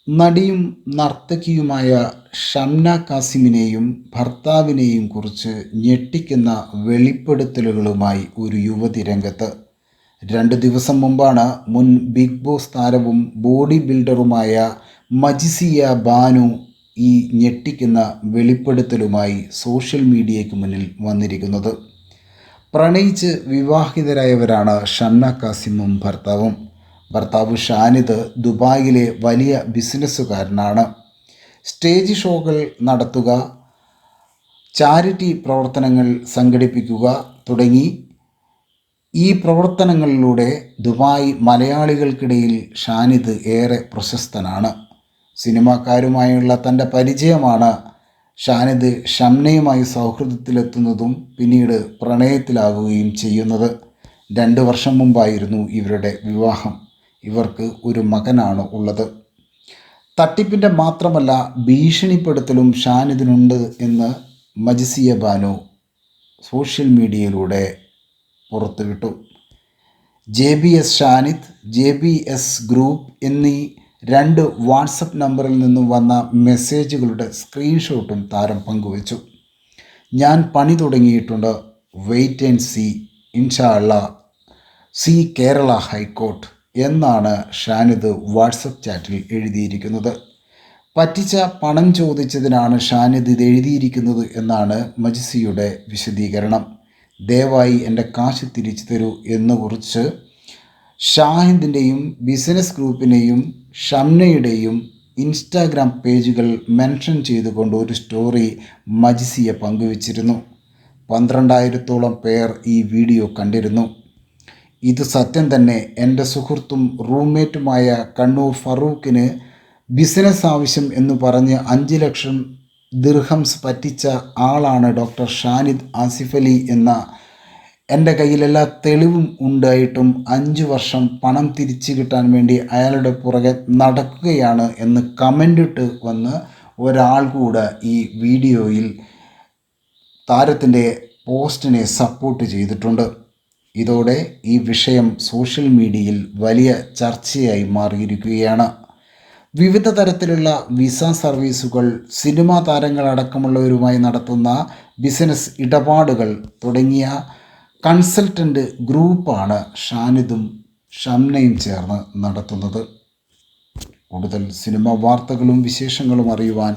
നടിയും നർത്തകിയുമായ ഷംന കാസിമിനെയും ഭർത്താവിനെയും കുറിച്ച് ഞെട്ടിക്കുന്ന വെളിപ്പെടുത്തലുകളുമായി ഒരു യുവതി രംഗത്ത്. 2 ദിവസം മുമ്പാണ് മുൻ ബിഗ് ബോസ് താരവും ബോഡി ബിൽഡറുമായ മജിസിയ ബാനു ഈ ഞെട്ടിക്കുന്ന വെളിപ്പെടുത്തലുമായി സോഷ്യൽ മീഡിയയ്ക്ക് മുന്നിൽ വന്നിരിക്കുന്നത്. പ്രണയിച്ച് വിവാഹിതരായവരാണ് ഷംന കാസിമും ഭർത്താവും. ഭർത്താവ് ഷാനിദ് ദുബായിലെ വലിയ ബിസിനസ്സുകാരനാണ്. സ്റ്റേജ് ഷോകൾ നടത്തുക, ചാരിറ്റി പ്രവർത്തനങ്ങൾ സംഘടിപ്പിക്കുക തുടങ്ങി ഈ പ്രവർത്തനങ്ങളിലൂടെ ദുബായ് മലയാളികൾക്കിടയിൽ ഷാനിദ് ഏറെ പ്രശസ്തനാണ്. സിനിമാക്കാരുമായുള്ള തൻ്റെ പരിചയമാണ് ഷാനിദ് ഷംനയുമായി സൗഹൃദത്തിലെത്തുന്നതും പിന്നീട് പ്രണയത്തിലാവുകയും ചെയ്യുന്നത്. 2 വർഷം മുമ്പായിരുന്നു ഇവരുടെ വിവാഹം. ഇവർക്ക് ഒരു മകനാണ് ഉള്ളത്. തട്ടിപ്പിൻ്റെ മാത്രമല്ല ഭീഷണിപ്പെടുത്തലും ഷാനിദിനുണ്ട് എന്ന് മജിസിയ ബാനു സോഷ്യൽ മീഡിയയിലൂടെ പുറത്തുവിട്ടു. JBS ഷാനിദ്, JBS ഗ്രൂപ്പ് എന്നീ 2 വാട്സപ്പ് നമ്പറിൽ നിന്നും വന്ന മെസ്സേജുകളുടെ സ്ക്രീൻഷോട്ടും താരം പങ്കുവച്ചു. ഞാൻ പണി തുടങ്ങിയിട്ടുണ്ട്, വെയിറ്റ് ആൻഡ് സീ, ഇൻഷാ അള്ളാ, സി കേരള ഹൈക്കോർട്ട് എന്നാണ് ഷാനിദ് വാട്സപ്പ് ചാറ്റിൽ എഴുതിയിരിക്കുന്നത്. പറ്റിച്ച പണം ചോദിച്ചതിനാണ് ഷാനിദ് ഇത് എഴുതിയിരിക്കുന്നത് എന്നാണ് മജിസിയുടെ വിശദീകരണം. ദയവായി എൻ്റെ കാശ് തിരിച്ചു തരൂ എന്ന് കുറിച്ച് ഷാഹിദിൻ്റെയും ബിസിനസ് ഗ്രൂപ്പിനെയും ഷംനയുടെയും ഇൻസ്റ്റാഗ്രാം പേജുകൾ മെൻഷൻ ചെയ്തുകൊണ്ട് ഒരു സ്റ്റോറി മജിസിയ പങ്കുവച്ചിരുന്നു. 12,000-ഓളം പേർ ഈ വീഡിയോ കണ്ടിരുന്നു. ഇത് സത്യം തന്നെ. എൻ്റെ സുഹൃത്തും റൂംമേറ്റുമായ കണ്ണൂർ ഫറൂഖിന് ബിസിനസ് ആവശ്യം എന്ന് പറഞ്ഞ് 5 ലക്ഷം ദിർഹംസ് പറ്റിച്ച ആളാണ് ഡോക്ടർ ഷാനിദ് ആസിഫ് അലി എന്ന. എൻ്റെ കയ്യിൽ എല്ലാ തെളിവും ഉണ്ടായിട്ടും 5 വർഷം പണം തിരിച്ചു കിട്ടാൻ വേണ്ടി അയാളുടെ പുറകെ നടക്കുകയാണ് എന്ന് കമൻ്റിട്ട് വന്ന് ഒരാൾ കൂടെ ഈ വീഡിയോയിൽ താരത്തിൻ്റെ പോസ്റ്റിനെ സപ്പോർട്ട് ചെയ്തിട്ടുണ്ട്. ഇതോടെ ഈ വിഷയം സോഷ്യൽ മീഡിയയിൽ വലിയ ചർച്ചയായി മാറിയിരിക്കുകയാണ്. വിവിധ തരത്തിലുള്ള വിസ സർവീസുകൾ, സിനിമാ താരങ്ങളടക്കമുള്ളവരുമായി നടത്തുന്ന ബിസിനസ് ഇടപാടുകൾ തുടങ്ങിയ കൺസൾട്ടൻ്റ് ഗ്രൂപ്പാണ് ഷാനിദും ഷംനയും ചേർന്ന് നടത്തുന്നത്. കൂടുതൽ സിനിമ വാർത്തകളും വിശേഷങ്ങളും അറിയുവാൻ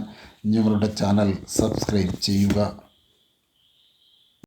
ഞങ്ങളുടെ ചാനൽ സബ്സ്ക്രൈബ് ചെയ്യുക.